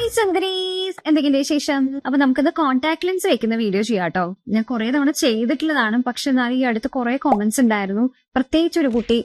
Hi ചന്ദ്രീസ്, എന്തൊക്കെയുണ്ട് വിശേഷം? അപ്പൊ നമുക്കിത് കോൺടാക്ട് ലെൻസ് വെക്കുന്ന വീഡിയോ ചെയ്യാട്ടോ. ഞാൻ കുറെ തവണ ചെയ്തിട്ടുള്ളതാണ്, പക്ഷെ എന്നാൽ ഈ അടുത്ത് കുറെ കോമന്റ്സ് ഉണ്ടായിരുന്നു. പ്രത്യേകിച്ച് ഒരു കുട്ടി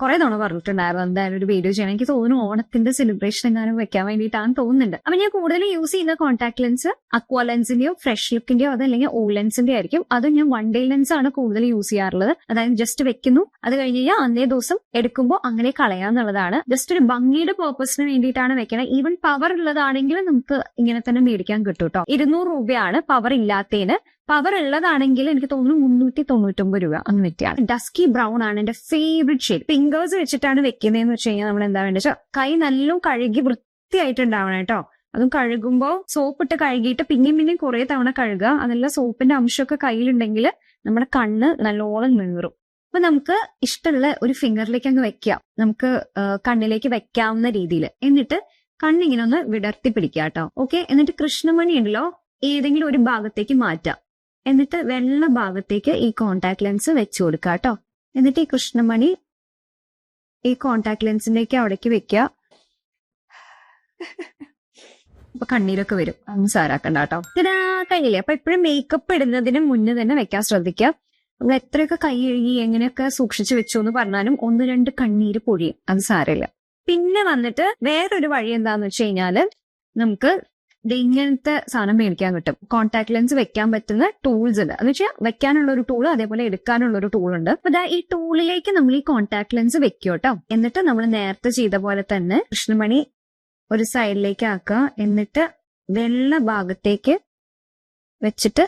കുറെ തവണ പറഞ്ഞിട്ടുണ്ടായിരുന്നു എന്തായാലും ഒരു വീഡിയോ ചെയ്യണം. എനിക്ക് തോന്നുന്നു ഓണത്തിന്റെ സെലിബ്രേഷൻ എങ്ങാനും വെക്കാൻ വേണ്ടിയിട്ടാണ് തോന്നുന്നുണ്ട്. അപ്പൊ ഞാൻ കൂടുതൽ യൂസ് ചെയ്യുന്ന കോൺടാക്ട് ലെൻസ് അക്വാ ലെൻസിന്റെയോ ഫ്രഷ് ലുക്കിന്റെയോ അതല്ലെങ്കിൽ ഓ ലെൻസിന്റെ ആയിരിക്കും. അതും ഞാൻ വൺ ഡേ ലെൻസ് ആണ് കൂടുതൽ യൂസ് ചെയ്യാറുള്ളത്. അതായത് ജസ്റ്റ് വെക്കുന്നു, അത് കഴിഞ്ഞ് കഴിഞ്ഞാൽ അന്നേ ദിവസം എടുക്കുമ്പോൾ അങ്ങനെ കളയാന്നുള്ളതാണ്. ജസ്റ്റ് ഒരു ഭംഗിയുടെ പേർപ്പസിന് വേണ്ടിയിട്ടാണ് വെക്കണത്. ഈവൻ പവർ ഉള്ളതാണെങ്കിൽ നമുക്ക് ഇങ്ങനെ തന്നെ മേടിക്കാൻ കിട്ടും കേട്ടോ. 200 രൂപയാണ് പവർ ഇല്ലാത്തതിന്. പവർ ഉള്ളതാണെങ്കിൽ എനിക്ക് തോന്നുന്നു 399 രൂപ അങ്ങനെയൊക്കെയാണ്. ഡസ്കി ബ്രൗൺ ആണ് എന്റെ ഫേവറേറ്റ് ഷെയ്ഡ്. ഫിംഗേഴ്സ് വെച്ചിട്ടാണ് വെക്കുന്നതെന്ന് വെച്ച് കഴിഞ്ഞാൽ നമ്മൾ എന്താ വേണ്ടത്, കൈ നല്ലോണം കഴുകി വൃത്തിയായിട്ടുണ്ടാവണം കേട്ടോ. അതും കഴുകുമ്പോ സോപ്പിട്ട് കഴുകിയിട്ട് പിന്നെയും കുറെ തവണ കഴുകുക. അതല്ല സോപ്പിന്റെ അംശമൊക്കെ കയ്യിലുണ്ടെങ്കിൽ നമ്മുടെ കണ്ണ് നല്ലോണം നീറും. അപ്പൊ നമുക്ക് ഇഷ്ടമുള്ള ഒരു ഫിംഗറിലേക്ക് അങ്ങ് വെക്കാം, നമുക്ക് കണ്ണിലേക്ക് വെക്കാവുന്ന രീതിയിൽ. എന്നിട്ട് കണ്ണിങ്ങനെ ഒന്ന് വിടർത്തി പിടിക്കുക കേട്ടോ. ഓക്കെ, എന്നിട്ട് കൃഷ്ണമണി ഉണ്ടല്ലോ ഏതെങ്കിലും ഒരു ഭാഗത്തേക്ക് മാറ്റാം. എന്നിട്ട് വെള്ള ഭാഗത്തേക്ക് ഈ കോണ്ടാക്ട് ലെൻസ് വെച്ചു കൊടുക്കുക കേട്ടോ. എന്നിട്ട് ഈ കൃഷ്ണമണി ഈ കോണ്ടാക്ട് ലെൻസിലേക്ക് അവിടേക്ക് വെക്കുക. അപ്പൊ കണ്ണീരൊക്കെ വരും, അതൊന്നും സാരാക്കണ്ട കേട്ടോ. കഴിയില്ലേ? അപ്പൊ എപ്പോഴും മേക്കപ്പ് ഇടുന്നതിന് മുന്നേ തന്നെ വെക്കാൻ ശ്രദ്ധിക്കുക. നമ്മൾ എത്രയൊക്കെ കൈ കഴുകി എങ്ങനെയൊക്കെ സൂക്ഷിച്ചു വെച്ചു എന്ന് പറഞ്ഞാലും 1-2 കണ്ണീര് പൊഴിയും, അത് സാരമില്ല. പിന്നെ വന്നിട്ട് വേറൊരു വഴി എന്താന്ന് വെച്ച് കഴിഞ്ഞാല് നമുക്ക് ഇങ്ങനത്തെ സാധനം മേടിക്കാൻ കിട്ടും. കോൺടാക്ട് ലെൻസ് വെക്കാൻ പറ്റുന്ന ടൂൾസ് ഉണ്ട്. എന്ന് വെച്ചാൽ വെക്കാനുള്ള ഒരു ടൂൾ, അതേപോലെ എടുക്കാനുള്ള ഒരു ടൂൾ ഉണ്ട്. അപ്പൊ ഈ ടൂളിലേക്ക് നമ്മൾ ഈ കോൺടാക്ട് ലെൻസ് വെക്കും കേട്ടോ. എന്നിട്ട് നമ്മൾ നേരത്തെ ചെയ്ത പോലെ തന്നെ കൃഷ്ണമണി ഒരു സൈഡിലേക്ക് ആക്കുക. എന്നിട്ട് വെള്ള ഭാഗത്തേക്ക് വെച്ചിട്ട്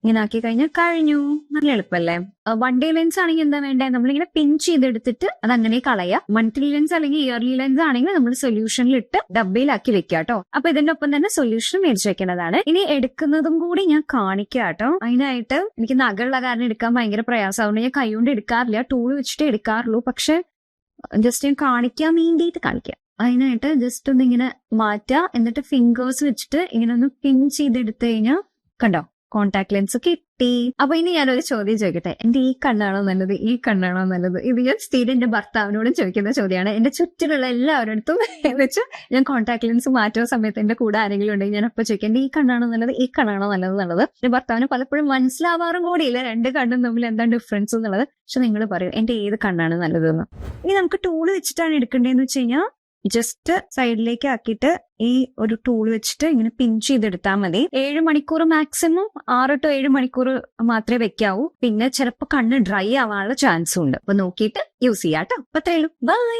ഇങ്ങനെ ആക്കി കഴിഞ്ഞാൽ കഴിഞ്ഞു. നല്ല എളുപ്പല്ലേ? വൺ ഡേ ലെൻസ് ആണെങ്കിൽ എന്താ വേണ്ടേ, നമ്മളിങ്ങനെ പിഞ്ച് ചെയ്തെടുത്തിട്ട് അത് അങ്ങനെ കളയാം. മന്ത്ലി ലെൻസ് അല്ലെങ്കിൽ ഇയർലി ലെൻസ് ആണെങ്കിൽ നമ്മൾ സൊല്യൂഷനിലിട്ട് ഡബ്ബയിലാക്കി വെക്കുക കേട്ടോ. അപ്പൊ ഇതിന്റെ ഒപ്പം തന്നെ സൊല്യൂഷൻ മേടിച്ച് വെക്കേണ്ടതാണ്. ഇനി എടുക്കുന്നതും കൂടി ഞാൻ കാണിക്കാം കേട്ടോ. അതിനായിട്ട് എനിക്ക് നഖമുള്ള കാരണം എടുക്കാൻ ഭയങ്കര പ്രയാസം, അതുകൊണ്ട് ഞാൻ കൈകൊണ്ട് എടുക്കാറില്ല, ടൂൾ വെച്ചിട്ട് എടുക്കാറുള്ളൂ. പക്ഷെ ജസ്റ്റ് ഞാൻ കാണിക്കാൻ വേണ്ടിയിട്ട് കാണിക്കാം. അതിനായിട്ട് ജസ്റ്റ് ഒന്ന് ഇങ്ങനെ മാറ്റുക. എന്നിട്ട് ഫിംഗേഴ്സ് വെച്ചിട്ട് ഇങ്ങനെ ഒന്ന് പിഞ്ച് ചെയ്തെടുത്തു കഴിഞ്ഞാൽ കണ്ടോ കോൺടാക്ട് ലെൻസ് കിട്ടി. അപ്പൊ ഇനി ഞാനൊരു ചോദ്യം ചോദിക്കട്ടെ, എന്റെ ഈ കണ്ണാണോ നല്ലത്, ഈ കണ്ണാണോ നല്ലത്? ഇത് ഞാൻ സ്ഥിരം എന്റെ ഭർത്താവിനോടും ചോദിക്കുന്ന ചോദ്യമാണ്. എന്റെ ചുറ്റിലുള്ള എല്ലാവരുടെ വെച്ച് ഞാൻ കോൺടാക്ട് ലെൻസ് മാറ്റുന്ന സമയത്ത് എന്റെ കൂടെ ആരെങ്കിലും ഉണ്ടെങ്കിൽ ഞാൻ അപ്പൊ ചോദിക്കാം, എന്റെ ഈ കണ്ണാണോ നല്ലത്, ഈ കണ്ണാണോ നല്ലത് എന്നുള്ളത്. എന്റെ ഭർത്താവിന് പലപ്പോഴും മനസ്സിലാവാറും കൂടിയില്ല 2 കണ്ണും തമ്മിൽ എന്താണ് ഡിഫറൻസ് എന്നുള്ളത്. പക്ഷെ നിങ്ങൾ പറയും എന്റെ ഏത് കണ്ണാണ് നല്ലതെന്ന്. ഇനി നമുക്ക് ടൂള് വെച്ചിട്ടാണ് എടുക്കേണ്ടതെന്ന് വെച്ച് കഴിഞ്ഞാൽ ജസ്റ്റ് സൈഡിലേക്ക് ആക്കിയിട്ട് ഈ ഒരു ടൂൾ വെച്ചിട്ട് ഇങ്ങനെ പിഞ്ച് ചെയ്തെടുത്താൽ മതി. 7 മണിക്കൂർ മാക്സിമം 6 to 7 മണിക്കൂർ മാത്രമേ വെക്കാവൂ. പിന്നെ ചിലപ്പോൾ കണ്ണ് ഡ്രൈ ആവാനുള്ള ചാൻസും ഉണ്ട്. അപ്പൊ നോക്കിയിട്ട് യൂസ് ചെയ്യാട്ടോ. അപ്പൊ അത്രേ ഉള്ളൂ. ബൈ.